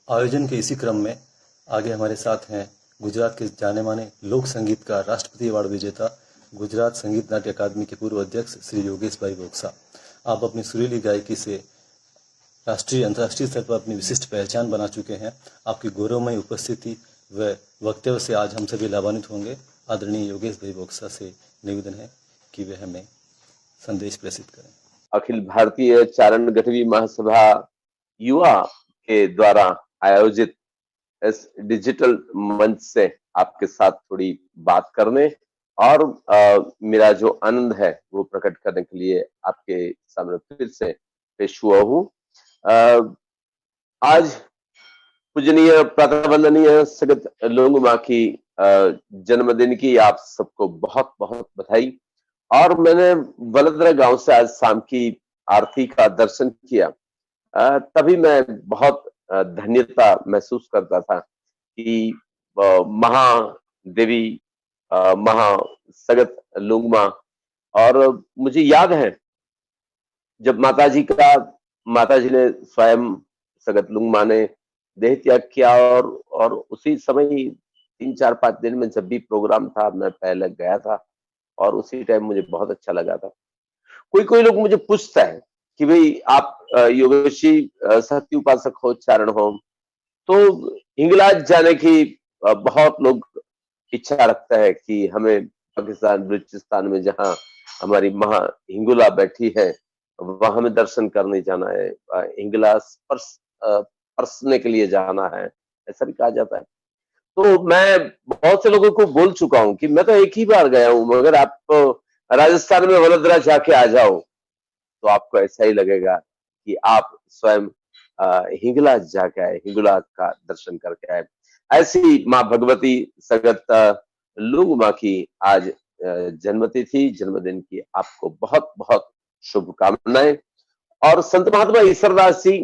आयोजन के इसी क्रम में आगे हमारे साथ हैं गुजरात के जाने माने लोक संगीत का राष्ट्रपति अवार्ड विजेता, गुजरात संगीत नाट्य अकादमी के पूर्व अध्यक्ष श्री योगेश भाई बोक्सा। आप अपनी सुरीली गायकी से राष्ट्रीय अंतर्राष्ट्रीय स्तर पर अपनी विशिष्ट पहचान बना चुके हैं। आपकी गौरवमय उपस्थिति व वक्तव्य से आज हम सभी लाभान्वित होंगे। आदरणीय योगेश भाई बोक्सा से निवेदन है कि वे हमें संदेश प्रेषित करें। अखिल भारतीय चारण गठवी महासभा युवा के द्वारा आयोजित इस डिजिटल मंच से आपके साथ थोड़ी बात करने और मेरा जो आनंद है वो प्रकट करने के लिए आपके सामने फिर से पेश हुआ हूँ। आज पूजनीय प्रातःवंदनीय सगत लोंगमा की जन्मदिन की आप सबको बहुत बहुत बधाई। और मैंने वलदरा गांव से आज शाम की आरती का दर्शन किया, तभी मैं बहुत धन्यता महसूस करता था कि महादेवी महासगत लुंगमा। और मुझे याद है जब माताजी ने स्वयं सगत लुंगमा ने देह त्याग किया और उसी समय 3-4-5 दिन में जब भी प्रोग्राम था मैं पहले गया था और उसी टाइम मुझे बहुत अच्छा लगा था। कोई लोग मुझे पूछता है कि भाई आप योगेश जी सत्य उपासक हो, चारण हो, तो हिंगलाज जाने की बहुत लोग इच्छा रखता है कि हमें पाकिस्तान बलूचिस्तान में जहाँ हमारी महा हिंगुला बैठी है वहां हमें दर्शन करने जाना है, हिंगला स्पर्शने के लिए जाना है, ऐसा भी कहा जाता है। तो मैं बहुत से लोगों को बोल चुका हूं कि मैं तो एक ही बार गया हूं, मगर आप राजस्थान में वडोदरा जाके आ जाओ तो आपको ऐसा ही लगेगा कि आप स्वयं हिंगला जाके आए, हिंगुला का दर्शन करके आए। ऐसी माँ भगवती सगत लुंगमा की आज जन्मतिथि, जन्मदिन की आपको बहुत बहुत शुभकामनाएं। और संत महात्मा ईश्वरदास जी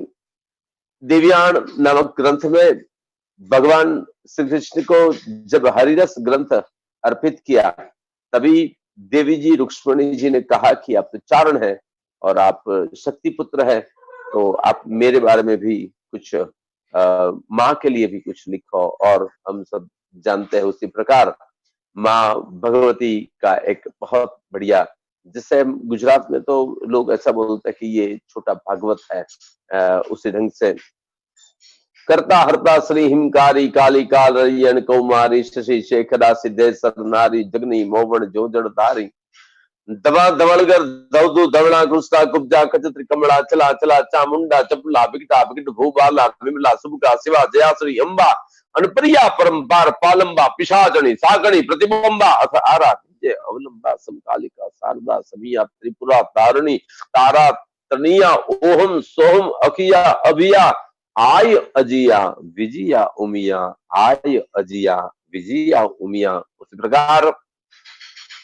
देवयान नामक ग्रंथ में भगवान श्री कृष्ण को जब हरिरस ग्रंथ अर्पित किया, तभी देवी जी रुक्ष्मणी जी ने कहा कि आप तो चारण है और आप शक्ति पुत्र है, तो आप मेरे बारे में भी कुछ माँ के लिए भी कुछ लिखो। और हम सब जानते हैं उसी प्रकार माँ भगवती का एक बहुत बढ़िया, जिससे गुजरात में तो लोग ऐसा बोलते हैं कि ये छोटा भागवत है, उसी ढंग से करता हरता श्री हिमकारी काली काल कौमारी शशि शेखरा सिद्धेश्वर नारी जगनी मोवण जोजड़ धारी दवा दवलगर दौदू दवड़ा गुस्सा कुब्जा कचत्र कमला चला चला चामुंडा चपला बिकटा बिकट भूबाला विमला सुबका शिवा जयाश्री अंबा अनप्रिया परम्पार पालंबा पिशाचनी सागणी प्रतिबंबा अथ आराध्य अवलंबा समकालिका शारदा समिया त्रिपुरा तारणी तारा तनिया ओहम सोहम अखिया अभिया आय अजिया विजिया उमिया, आय अजिया विजिया उमिया। उसी प्रकार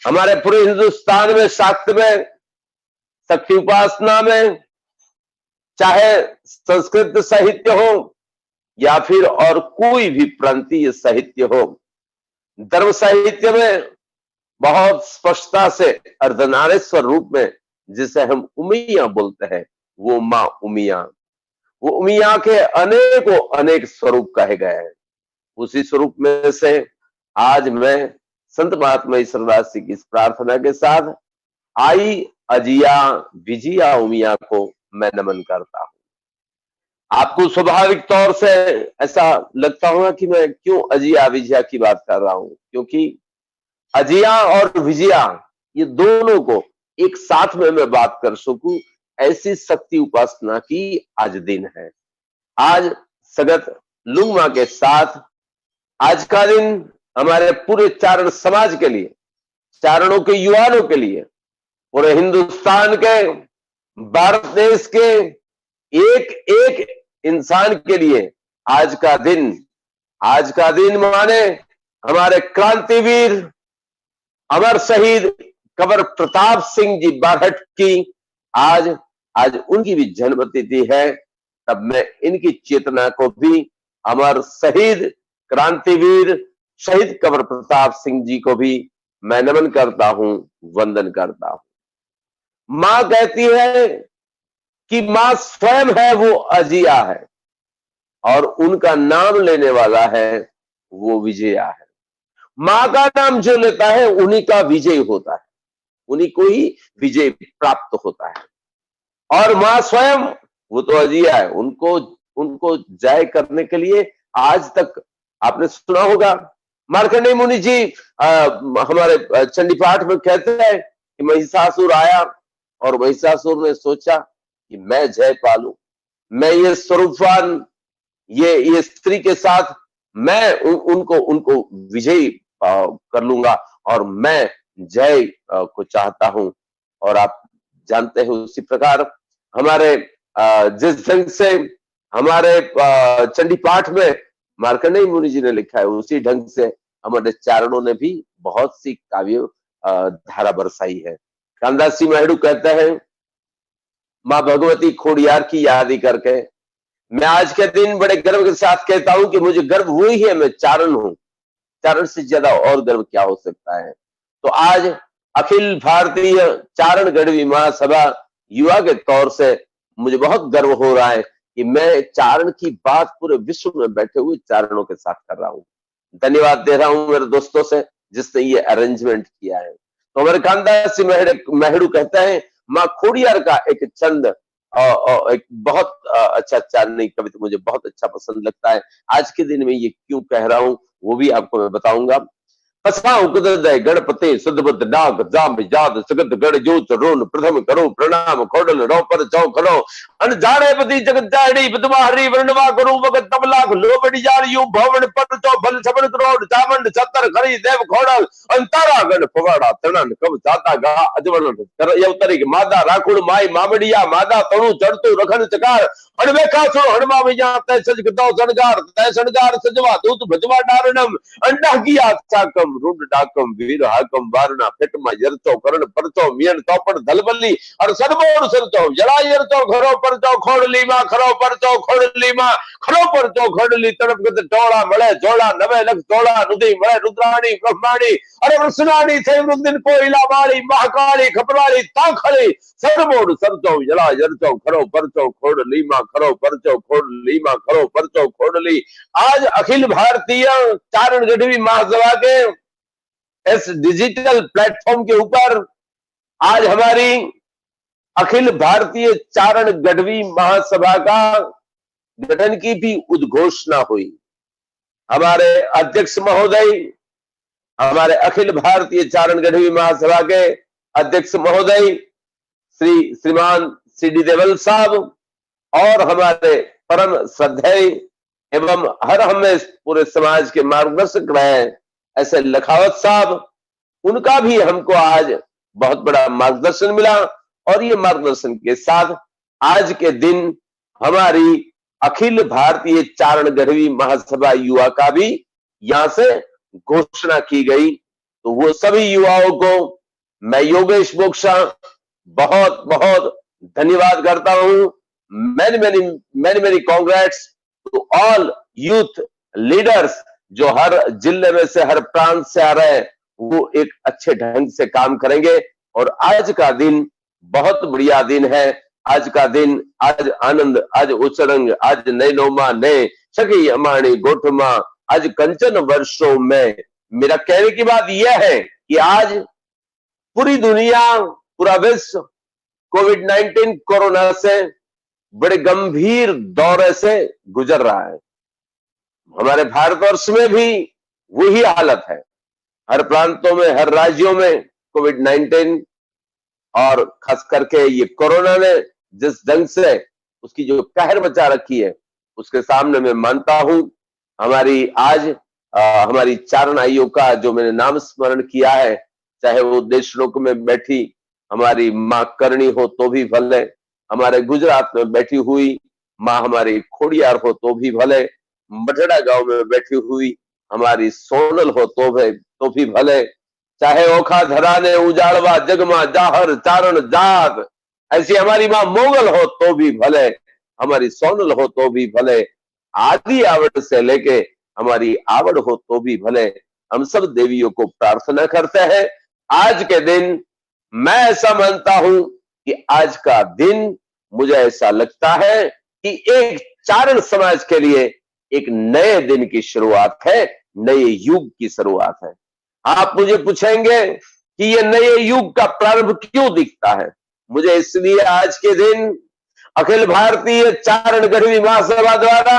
हमारे पूरे हिंदुस्तान में शाक्त में शक्ति उपासना में चाहे संस्कृत साहित्य हो या फिर और कोई भी प्रांतीय साहित्य हो, धर्म साहित्य में बहुत स्पष्टता से अर्धनारेश्वर रूप में जिसे हम उमिया बोलते हैं, वो माँ उमिया, वो उमिया के अनेकों अनेक स्वरूप कहे गए हैं। उसी स्वरूप में से आज मैं संत महात्मा ईश्वरदास जी की इस प्रार्थना के साथ आई अजिया विजिया उमिया को मैं नमन करता हूं। आपको स्वाभाविक तौर से ऐसा लगता होगा कि मैं क्यों अजिया विजिया की बात कर रहा हूं, क्योंकि अजिया और विजिया ये दोनों को एक साथ में मैं बात कर सकूं, ऐसी शक्ति उपासना की आज दिन है। आज सगत लुंगमा के साथ आज का दिन हमारे पूरे चारण समाज के लिए, चारणों के युवाओं के लिए, पूरे हिंदुस्तान के, भारत देश के एक एक इंसान के लिए आज का दिन माने हमारे क्रांतिवीर अमर शहीद कंवर प्रताप सिंह जी बारहट की आज उनकी भी जन्मतिथि है। तब मैं इनकी चेतना को भी अमर शहीद क्रांतिवीर शहीद कंवर प्रताप सिंह जी को भी मैं नमन करता हूं, वंदन करता हूं। मां कहती है कि मां स्वयं है वो अजिया है और उनका नाम लेने वाला है वो विजया है। मां का नाम जो लेता है उन्हीं का विजय होता है, उन्हीं को ही विजय प्राप्त होता है। और मां स्वयं वो तो अजिया है, उनको उनको जय करने के लिए आज तक आपने सुना होगा मार्कंडेय मुनि जी हमारे चंडी पाठ में कहते हैं कि महिषासुर आया और महिषासुर ने सोचा कि मैं जय पालूं, मैं ये स्वरूपवान ये स्त्री के साथ मैं उनको उनको विजयी कर लूंगा और मैं जय को चाहता हूं। और आप जानते हैं उसी प्रकार हमारे जिस ढंग से हमारे चंडी पाठ में मार्कंडेय मुनि जी ने लिखा है उसी ढंग से हमारे चारणों ने भी बहुत सी काव्य धारा बरसाई है। कालिदास जी महड़ू कहते हैं मां भगवती खोड़ियार की याद ही करके मैं आज के दिन बड़े गर्व के साथ कहता हूं कि मुझे गर्व वही है, मैं चारण हूं। चारण से ज्यादा और गर्व क्या हो सकता है। तो आज अखिल भारतीय चारण गढ़वी महासभा युवा के तौर से मुझे बहुत गर्व हो रहा है कि मैं चारण की बात पूरे विश्व में बैठे हुए चारणों के साथ कर रहा हूं। धन्यवाद दे रहा हूं मेरे दोस्तों से जिसने ये अरेंजमेंट किया है। तो हमारे कालिदास जी महड़ू कहते हैं मां खोड़ियार का एक छंद एक बहुत अच्छा चारणनी कविता मुझे बहुत अच्छा पसंद लगता है। आज के दिन में ये क्यों कह रहा हूं वो भी आपको मैं बताऊंगा। पसाऊ कुदरदय गणपति सुदबुद्ध नाग जाम याद सगत गण जोत रोन प्रथम करो प्रणाम खोडल रो पर चौ खरो अन जाने पति जगत जाड़ी बदमाहरी वर्णवा करो भगत तबला लोबड़ी जाड़ यू भवन पर चौ भल छबन करोड़ चामंड छतर खरी देव खोडल अंतारा गण पवाड़ा तणन कब जाता गा अजवल कर यवतरी मादा राखुड़ माई मामड़िया मादा तणु चढ़तु रखन चकार अनवेखा सुनो हणमा मिया तय सज दो शणगार सजवा दूत भजवा डारणम अंडा की आचाकम रुड डाकम वीर हाकम वारणा फिटमा यरचो करण परचो मियन तोपड़ धलबली और सदबोर सरचो जला यरचो घरो परचो खोडली मा खरो परचो खोडली मा खरो परचो खोडली तड़पगत टोड़ा मळे जोड़ा नवे लख तोड़ा नुदी मळे रुद्राणी ब्रह्माणी अरे वृषणाणी थे वृंदिन कोइला वाली महाकाली खपरवाली ताखली सदबोर सरचो जला यरचो खरो परचो खोडली मा खरो परचो खोडली मा खरो परचो खोडली। आज अखिल भारतीय चारण गढ़वी महासभा के इस डिजिटल प्लेटफॉर्म के ऊपर आज हमारी अखिल भारतीय चारण गढ़वी महासभा का गठन की भी उद्घोषणा हुई। हमारे अध्यक्ष महोदय हमारे अखिल भारतीय चारण गढ़वी महासभा के अध्यक्ष महोदय श्रीमान सी.डी. देवल साहब और हमारे परम श्रद्धेय एवं हर हमें पूरे समाज के मार्गदर्शक रहे ऐसे लखावत साहब, उनका भी हमको आज बहुत बड़ा मार्गदर्शन मिला। और ये मार्गदर्शन के साथ आज के दिन हमारी अखिल भारतीय चारण गढ़वी महासभा युवा का भी यहां से घोषणा की गई। तो वो सभी युवाओं को मैं योगेश मोक्षा बहुत बहुत धन्यवाद करता हूं। Many congrats to all youth leaders जो हर जिले में से हर प्रांत से आ रहे हैं, वो एक अच्छे ढंग से काम करेंगे। और आज का दिन बहुत बढ़िया दिन है। आज का दिन, आज आनंद, आज उचरंग, आज नैनोमा ने सखी अमाणी गोठमा, आज कंचन वर्षों में। मेरा कहने की बात यह है कि आज पूरी दुनिया, पूरा विश्व कोविड-19 कोरोना से बड़े गंभीर दौरे से गुजर रहा है। हमारे भारतवर्ष में भी वही हालत है। हर प्रांतों में, हर राज्यों में कोविड-19 और खास करके ये कोरोना ने जिस ढंग से उसकी जो कहर मचा रखी है, उसके सामने मैं मानता हूं हमारी आज हमारी चारण आइयों का जो मैंने नाम स्मरण किया है, चाहे वो देशलोक में बैठी हमारी मां करणी हो तो भी भले, हमारे गुजरात में बैठी हुई मां हमारी खोड़ियार हो तो भी भले, मठड़ा गांव में बैठी हुई हमारी सोनल हो तो भी भले, चाहे ओखा धरा ने उजाड़वा जगमा जाहर चारण जाग, ऐसी हमारी मां मोगल हो तो भी भले, हमारी सोनल हो तो भी भले, आदि आवड़ से लेके हमारी आवड़ हो तो भी भले, हम सब देवियों को प्रार्थना करते हैं। आज के दिन मैं ऐसा मानता हूं कि आज का दिन मुझे ऐसा लगता है कि एक चारण समाज के लिए एक नए दिन की शुरुआत है, नए युग की शुरुआत है। आप मुझे पूछेंगे कि ये नए युग का प्रारंभ क्यों दिखता है? मुझे इसलिए आज के दिन अखिल भारतीय चारण गढ़वी महासभा द्वारा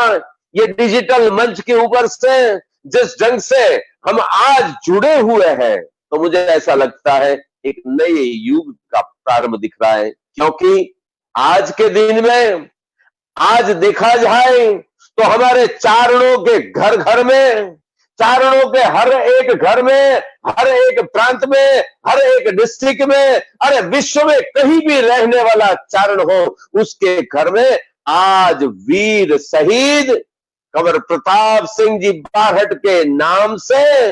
ये डिजिटल मंच के ऊपर से जिस ढंग से हम आज जुड़े हुए हैं, तो मुझे ऐसा लगता है एक नए युग का प्रारंभ दिख रहा है। क्योंकि आज के दिन में आज देखा जाए तो हमारे चारणों के घर घर में, चारणों के हर एक घर में, हर एक प्रांत में, हर एक डिस्ट्रिक्ट में, अरे विश्व में कहीं भी रहने वाला चारण हो, उसके घर में आज वीर शहीद कंवर प्रताप सिंह जी बारहट के नाम से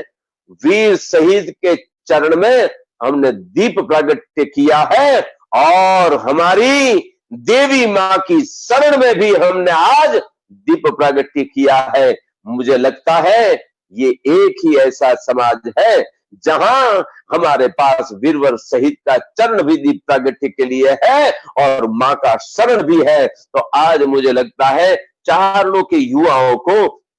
वीर शहीद के चरण में हमने दीप प्रागट्य किया है। और हमारी देवी मां की शरण में भी हमने आज दीप प्रागट्य किया है। मुझे लगता है ये एक ही ऐसा समाज है जहां हमारे पास वीरवर शहीद का चरण भी दीप प्रागट्य के लिए है और मां का शरण भी है। तो आज मुझे लगता है चारणों के युवाओं को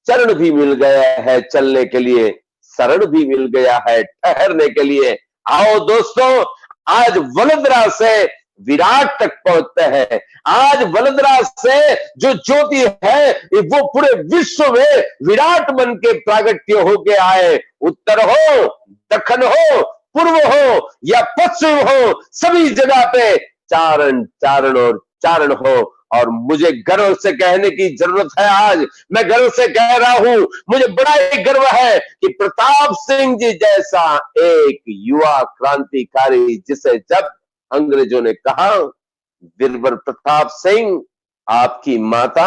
चरण भी मिल गया है चलने के लिए, शरण भी मिल गया है ठहरने के लिए। आओ दोस्तों, आज वडोदरा से विराट तक पहुंचते हैं। आज वडोदरा से जो ज्योति है वो पूरे विश्व में विराट बन के प्रागट्य होके आए। उत्तर हो, दक्षिण हो, पूर्व हो या पश्चिम हो, सभी जगह पे चारण चारण और चारण हो। और मुझे गर्व से कहने की जरूरत है, आज मैं गर्व से कह रहा हूं, मुझे बड़ा ही गर्व है कि प्रताप सिंह जी जैसा एक युवा क्रांतिकारी, जिसे जब अंग्रेजों ने कहा वीरवर प्रताप सिंह आपकी माता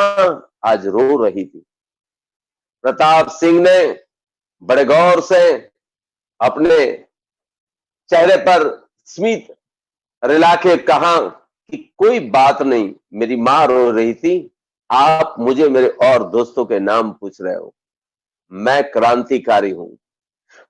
आज रो रही थी, प्रताप सिंह ने बड़े गौर से अपने चेहरे पर स्मित रिला के कहा कि कोई बात नहीं, मेरी मां रो रही थी, आप मुझे मेरे और दोस्तों के नाम पूछ रहे हो। मैं क्रांतिकारी हूं,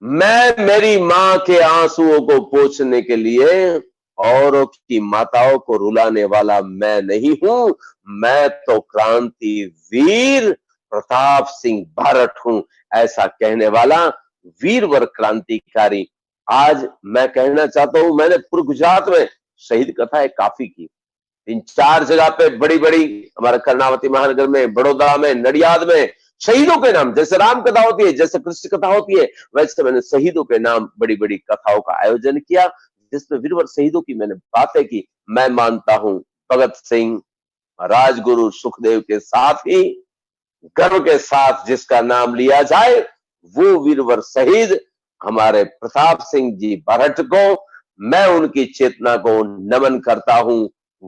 मैं मेरी मां के आंसुओं को पोंछने के लिए औरों की माताओं को रुलाने वाला मैं नहीं हूं, मैं तो क्रांति वीर प्रताप सिंह बारहट हूं। ऐसा कहने वाला वीरवर क्रांतिकारी। आज मैं कहना चाहता हूं, मैंने पूरे गुजरात में शहीद कथाएं काफी की, 3-4 जगह पे बड़ी बड़ी, हमारे कर्णावती महानगर में, बड़ौदा में, नडियाद में शहीदों के नाम, जैसे राम कथा होती है, जैसे कृष्ण कथा होती है, वैसे मैंने शहीदों के नाम बड़ी बड़ी कथाओं का आयोजन किया, जिसमें वीरवर शहीदों की मैंने बातें की। मैं मानता हूं भगत सिंह, राजगुरु सुखदेव के साथ ही गर्व के साथ जिसका नाम लिया जाए वो वीरवर शहीद हमारे प्रताप सिंह जी बारहट को मैं उनकी चेतना को नमन करता हूं,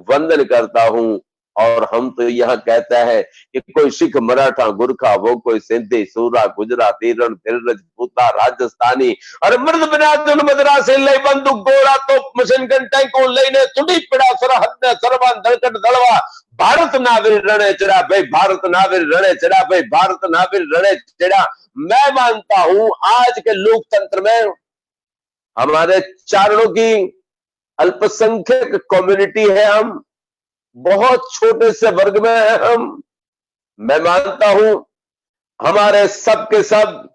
वंदन करता हूं। और हम तो यह कहते हैं कि कोई सिख, मराठा, गुरखा, वो कोई सिंधी, सूरा, गुजराती, रण, रजपूता, राजस्थानी, और मर्द बिना दुन मद्रासी लई बंदूक गोरा तो मशीन गन टैंको लईने तुडी पड़ा सरहद ने सरबन दलकट दलवा भारत नावीर रणे चढ़ा भाई, भारत नावीर रणे चढ़ा भाई, भारत नावीर रणे चढ़ा। मैं मानता हूं आज के लोकतंत्र में हमारे चारणों की अल्पसंख्यक कम्युनिटी है, हम बहुत छोटे से वर्ग में है हम। मैं मानता हूं हमारे सब के सब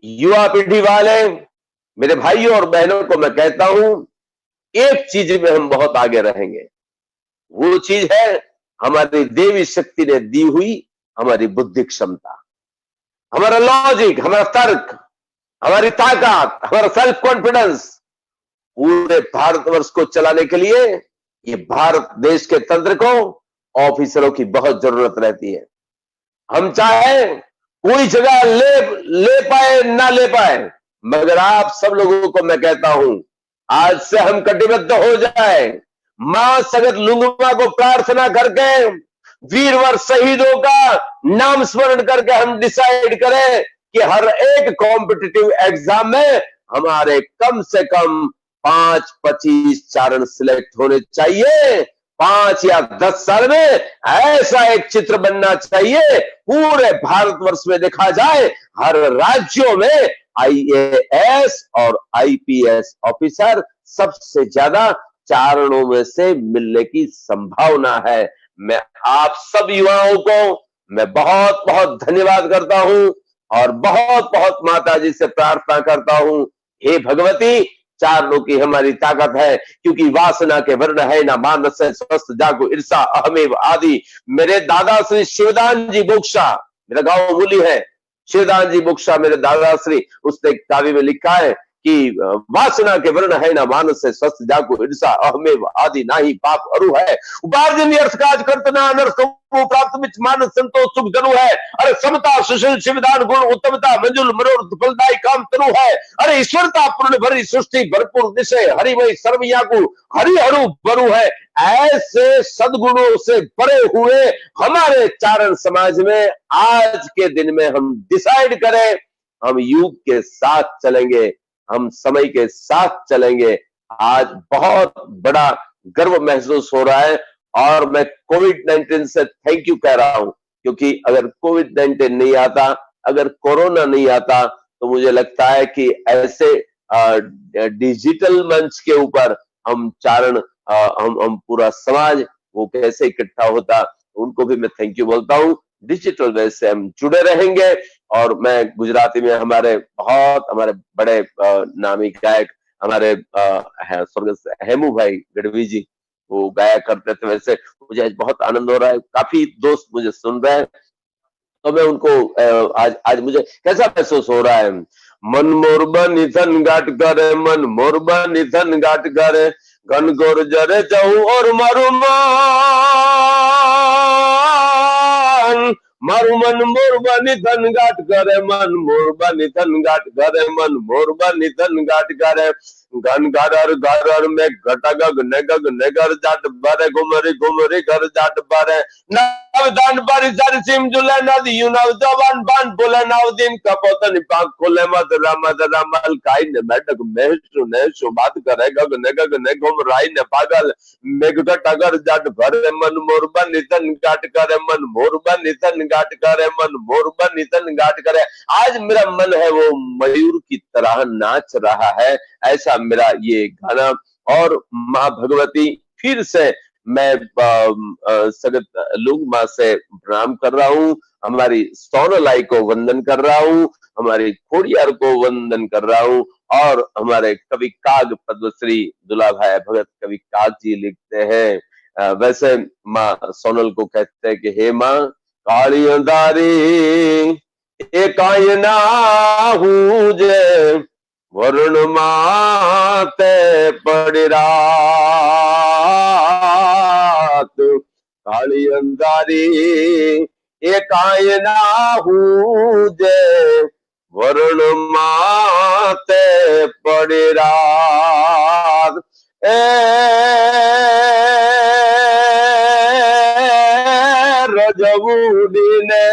युवा पीढ़ी वाले मेरे भाइयों और बहनों को मैं कहता हूं, एक चीज में हम बहुत आगे रहेंगे, वो चीज है हमारी देवी शक्ति ने दी हुई हमारी बुद्धि क्षमता, हमारा लॉजिक, हमारा तर्क, हमारी ताकत, हमारा सेल्फ कॉन्फिडेंस। पूरे भारतवर्ष को चलाने के लिए ये भारत देश के तंत्र को ऑफिसरों की बहुत जरूरत रहती है। हम चाहे कोई जगह ले पाए ना ले पाए, मगर आप सब लोगों को मैं कहता हूं, आज से हम कटिबद्ध हो जाए, मां सगत लुंगमा को प्रार्थना करके वीरवर शहीदों का नाम स्मरण करके हम डिसाइड करें कि हर एक कॉम्पिटिटिव एग्जाम में हमारे कम से कम 5-25 चारण सिलेक्ट होने चाहिए। 5 या 10 साल में ऐसा एक चित्र बनना चाहिए, पूरे भारतवर्ष में देखा जाए हर राज्यों में IAS और IPS ऑफिसर सबसे ज्यादा चारणों में से मिलने की संभावना है। मैं आप सब युवाओं को मैं बहुत बहुत धन्यवाद करता हूं और बहुत बहुत माता जी से प्रार्थना करता हूं, हे भगवती, चारणों की हमारी ताकत है, क्योंकि वासना के वर्ण है ना मानस है, स्वस्थ जागो ईर्षा अहमेव आदि। मेरे दादा श्री शिवदान जी बुक्शा, मेरा गांव मूली है, शिवदान जी बुक्शा मेरे दादा श्री, उसने काव्य में लिखा है कि वासना के वर्ण है ना मानस है, स्वस्थ जागो ईर्षा अहमेव आदि, ना ही पाप अरु है, उपार्जन अर्थ काज करतना अनर्थ प्राप्त मिच मानस संतोष सुख जनु है। अरे समता सुशील शिवदान गुण उत्तमता मंजुल मनोरथ फलदायी काम तनु है। अरे ईश्वरता पूर्ण भरी सृष्टि भरपूर निश्चय हरिमय सर्वयागु हरि हरु बरु है। ऐसे सद्गुणों से भरे हुए हमारे चारण समाज में आज के दिन में हम डिसाइड करें, हम युग के साथ चलेंगे, हम समय के साथ चलेंगे। आज बहुत बड़ा गर्व महसूस हो रहा है और मैं कोविड-19 से थैंक यू कह रहा हूं, क्योंकि अगर कोविड-19 नहीं आता, अगर कोरोना नहीं आता, तो मुझे लगता है कि ऐसे डिजिटल मंच के ऊपर हम चारण, हम पूरा समाज वो कैसे इकट्ठा होता, उनको भी मैं थैंक यू बोलता हूं। डिजिटल वे से हम जुड़े रहेंगे और मैं गुजराती में हमारे बड़े नामी गायक हमारे स्वर्गस्थ हेमू भाई गढ़वी जी वो गाया करते थे, वैसे मुझे आज बहुत आनंद हो रहा है, काफी दोस्त मुझे सुन रहे हैं, तो मैं उनको आज आज मुझे कैसा महसूस हो रहा है। मन मोर बनी धन गाट करे, मन मोर बनी धन गाट करे, घन गोर जरे जाऊं और मारू मारू मन मोर बनी धन गाट करे, मन मोर बनी धन गाट करे, मन मोर बनी धन गाट करे, घन गारर में घटगग नेगग नेगर जाट बारे घुमरी घुमरी घर जाट बारे नव दान बारी सारी सिम जुले नदी यू नव जवान बान बोले नव दिन कपोतन पाक खोले मत रामल काई ने बैठक मेहसु बात करे गग ने घुम राई ने पागल मेघ घटगर जाट भरे मन मोर बनी धन गाट करे, मन मोर बनी धन गाट करे, मन मोर बनी धन गाट करे। आज मेरा मन है वो मयूर की तरह नाच रहा है, ऐसा मेरा ये गाना। और माँ भगवती फिर से मैं सगत लुंग माँ से प्रणाम कर रहा हूँ, हमारी सोनलाई को वंदन कर रहा हूँ, हमारी खोड़ियार को वंदन कर रहा हूँ। और हमारे कवि काग पद्मश्री दुला भाई भगत कवि काग जी लिखते हैं, वैसे माँ सोनल को कहते हैं कि हे माँ काली अंधारी एक ना हुजे वरुण माते पड़ी रात, काली अंधारी एक ना हुजे वरुण माते पड़ी रात। ए रजबूडी ने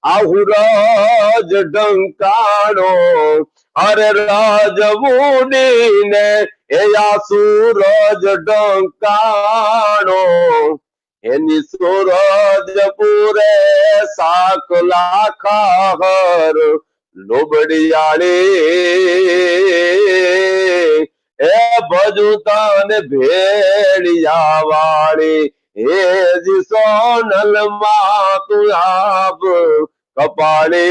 आहुराज डंकाणो, अरे राजबूडी ने या सूरज डंकाणो, एनी सूरज पूरे साकला खाहर लोबड़ियाली ए भजुतान भेड़िया वाली हे जी सोनल मातु आप कपाली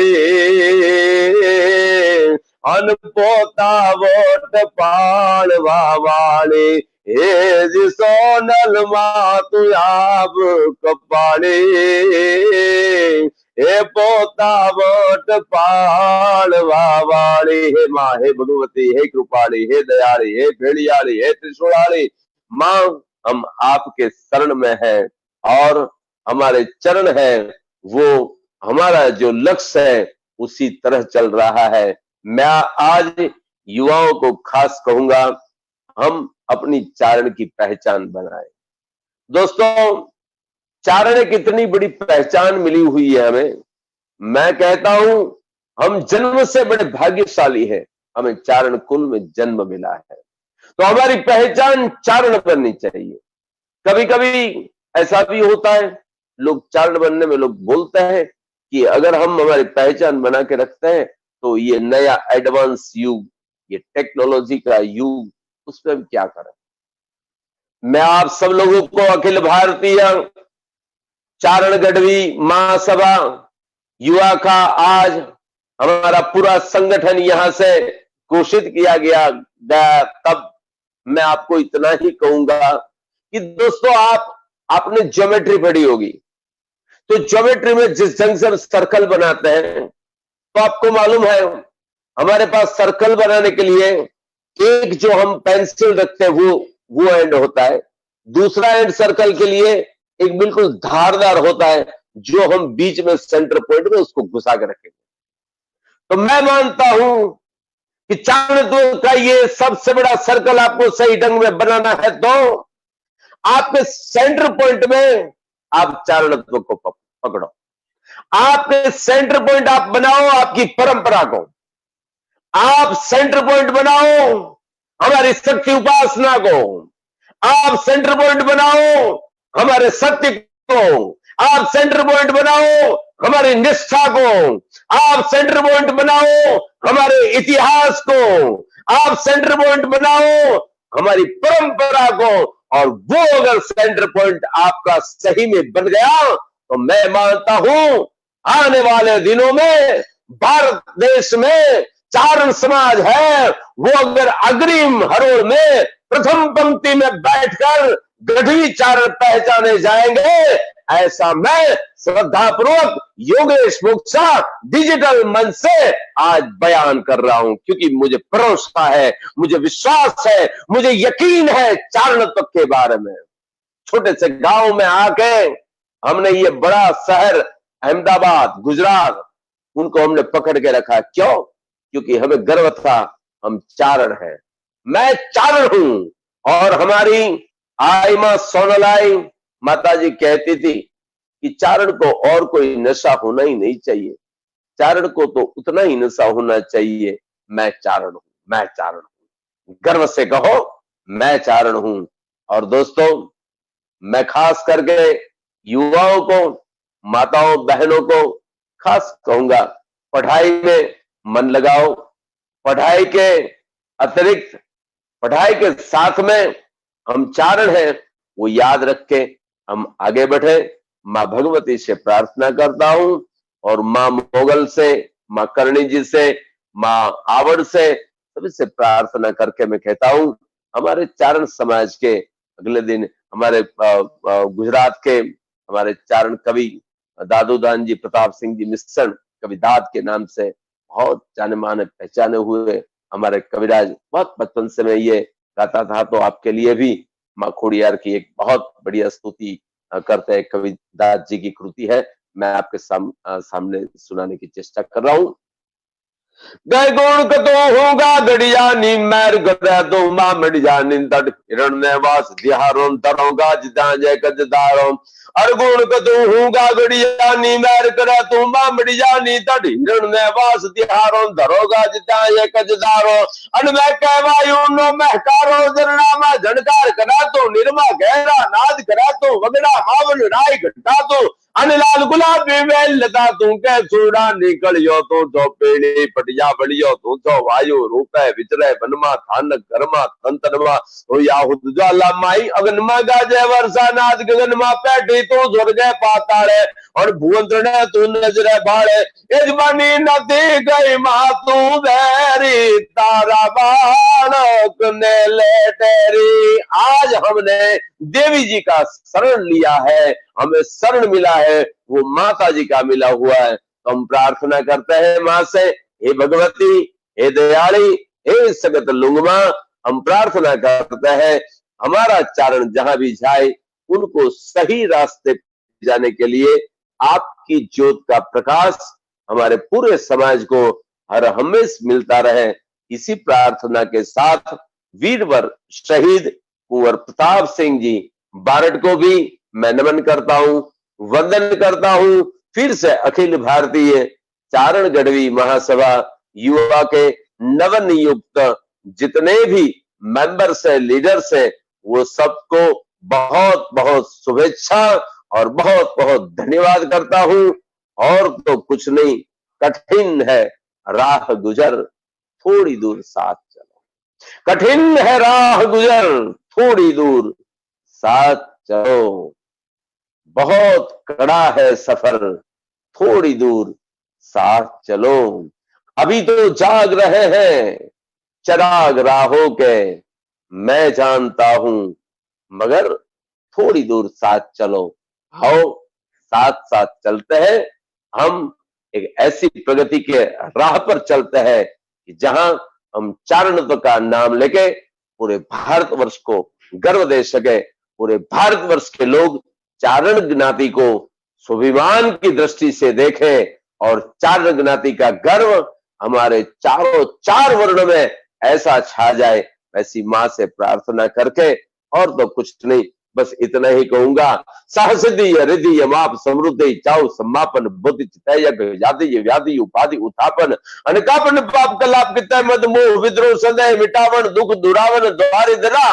अन पोता वोट पालवा वाली हे जी सोनल मातु आप कपाली हे पोता वोट पालवा वाली। हे माँ, हे भगवती, हे कृपाली, हे दयाली, हे भेड़ियाली, हे त्रिशूलाली, माँ हम आपके शरण में हैं और हमारे चरण है वो हमारा जो लक्ष्य है उसी तरह चल रहा है। मैं आज युवाओं को खास कहूंगा, हम अपनी चारण की पहचान बनाएं। दोस्तों, चारण एक इतनी बड़ी पहचान मिली हुई है हमें, मैं कहता हूं हम जन्म से बड़े भाग्यशाली हैं, हमें चारण कुल में जन्म मिला है, तो हमारी पहचान चारण बननी चाहिए। कभी कभी ऐसा भी होता है, लोग चारण बनने में लोग बोलते हैं कि अगर हम हमारी पहचान बना के रखते हैं तो ये नया एडवांस युग, ये टेक्नोलॉजी का युग, उस पर हम क्या करें। मैं आप सब लोगों को अखिल भारतीय चारण गढ़वी महासभा युवा का आज हमारा पूरा संगठन यहां से घोषित किया गया, तब मैं आपको इतना ही कहूंगा कि दोस्तों आपने ज्योमेट्री पढ़ी होगी, तो ज्योमेट्री में जिस ढंग से हम सर्कल बनाते हैं, तो आपको मालूम है हमारे पास सर्कल बनाने के लिए एक जो हम पेंसिल रखते हैं वो एंड होता है, दूसरा एंड सर्कल के लिए एक बिल्कुल धारदार होता है जो हम बीच में सेंटर पॉइंट में उसको घुसा के रखेंगे। तो मैं मानता हूं कि चाणक्य का ये सबसे बड़ा सर्कल आपको सही ढंग में बनाना है, तो आपके सेंटर पॉइंट में आप चारणत्व को पकड़ो, आपके सेंटर पॉइंट आप बनाओ आपकी परंपरा को, आप सेंटर पॉइंट बनाओ हमारी शक्ति उपासना को, आप सेंटर पॉइंट बनाओ हमारे सत्य को, आप सेंटर पॉइंट बनाओ हमारी निष्ठा को, आप सेंटर पॉइंट बनाओ हमारे इतिहास को, आप सेंटर पॉइंट बनाओ हमारी परंपरा को, और वो अगर सेंटर पॉइंट आपका सही में बन गया तो मैं मानता हूं आने वाले दिनों में भारत देश में चारण समाज है वो अगर अग्रिम हरोड़ में प्रथम पंक्ति में बैठकर गढ़वी चारण पहचाने जाएंगे, ऐसा मैं श्रद्धापूर्वक योगेश बोक्सा डिजिटल मंच से आज बयान कर रहा हूं, क्योंकि मुझे भरोसा है, मुझे विश्वास है, मुझे यकीन है चारणत्व के बारे में। छोटे से गांव में आके हमने ये बड़ा शहर अहमदाबाद गुजरात उनको हमने पकड़ के रखा, क्यों? क्योंकि हमें गर्व था हम चारण हैं, मैं चारण हूं। और हमारी आई मां सोनलाई माता जी कहती थी कि चारण को और कोई नशा होना ही नहीं चाहिए, चारण को तो उतना ही नशा होना चाहिए, मैं चारण हूं, मैं चारण हूं, गर्व से कहो मैं चारण हूं। और दोस्तों मैं खास करके युवाओं को, माताओं बहनों को खास कहूंगा, पढ़ाई में मन लगाओ, पढ़ाई के अतिरिक्त पढ़ाई के साथ में हम चारण हैं वो याद रख के हम आगे बढ़े। मां भगवती से प्रार्थना करता हूं और मां मोगल से, मां करणी जी से, मां आवड़ से, सभी से प्रार्थना करके मैं कहता हूं हमारे चारण समाज के अगले दिन हमारे गुजरात के हमारे चारण कवि दादूदान जी प्रताप सिंह जी मिश्रण कवि दाद के नाम से बहुत जाने माने पहचाने हुए हमारे कविराज, बहुत बचपन से मैं ये गाता था, तो आपके लिए भी मां खोड़ियार की एक बहुत बढ़िया स्तुति करते हैं, कवि दाद जी की कृति है, मैं आपके सामने सुनाने की चेष्टा कर रहा हूं। गए गुण कतो होगा गड़िया नी मैर गदा तो मां मड़ जानी तट हिरण्य वास दिहारो तरोगा जिदा जय कजदारो अरगुण कतो होगा गड़िया नी मैर करा तो मां मड़ जानी तट हिरण्य वास दिहारो धरोगा जिदा जय कजदारो अन मैं कहवायु नो महकारो जरना मा झणकार करा तो निर्मा गहरा नाद करा तो वगड़ा मावन राय घटा तो अनलाल गुलाबी वेल लता तू के चूड़ा निकलियो तो पेड़ी पटिया बलियो तो वायु रूपे विचरे वनमा थानक घरमा तंतनमा तो याहुत ज्वाला माई अगनमा गाजे वर्षा नाद गगनमा पैठी तो स्वर्ग पाताले और भुवंतरण तू नजरे बाड़े यजमानी नदी गई मातू बैरी तारा बालक ने ले तेरी। आज हमने देवी जी का शरण लिया है, हमें शरण मिला है वो माता जी का मिला हुआ है, तो हम प्रार्थना करते हैं मां से, हे भगवती, हे दयाली, हे सगत लुंगमा, हम प्रार्थना करते हैं हमारा चारण जहां भी जाए उनको सही रास्ते जाने के लिए आपकी ज्योत का प्रकाश हमारे पूरे समाज को हर हमेशा मिलता रहे। इसी प्रार्थना के साथ वीरवर शहीद कुंवर प्रताप सिंह जी बारड को भी मैं नमन करता हूं, वंदन करता हूं। फिर से अखिल भारतीय चारण गढ़वी महासभा युवा के नवनियुक्त जितने भी मेंबर्स है, लीडर्स है, वो सबको बहुत बहुत शुभेच्छा और बहुत बहुत धन्यवाद करता हूं। और तो कुछ नहीं, कठिन है राह गुजर थोड़ी दूर साथ चलो, कठिन है राह गुजर थोड़ी दूर साथ चलो। बहुत कड़ा है सफर, थोड़ी दूर साथ चलो। अभी तो जाग रहे हैं चिराग राहों के, मैं जानता हूं, मगर थोड़ी दूर साथ चलो। आओ साथ साथ चलते हैं, हम एक ऐसी प्रगति के राह पर चलते हैं कि जहां हम चारणत्व का नाम लेके पूरे भारतवर्ष को गर्व दे सके, पूरे भारतवर्ष के लोग चारण ज्ञाति को स्वाभिमान की दृष्टि से देखें और चारण ज्ञाति का गर्व हमारे चारों चार वर्ण में ऐसा छा जाए, ऐसी मां से प्रार्थना करके और तो कुछ नहीं, बस इतना ही कहूंगा। सहसिद्धि रिद्धि यमाप समृद्धि चाउ समापन बुद्धि चितय यादि व्याधि उपाधि उत्थापन अनकापन पाप कलाप कितय मद मोह विद्रोह संदेह मिटावन दुख दुरावन द्वारिद्रा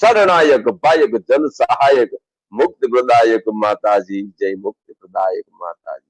शरणायक पायक जन सहायक मुक्ति प्रदायक माता जी, जय मुक्ति प्रदायक माता जी।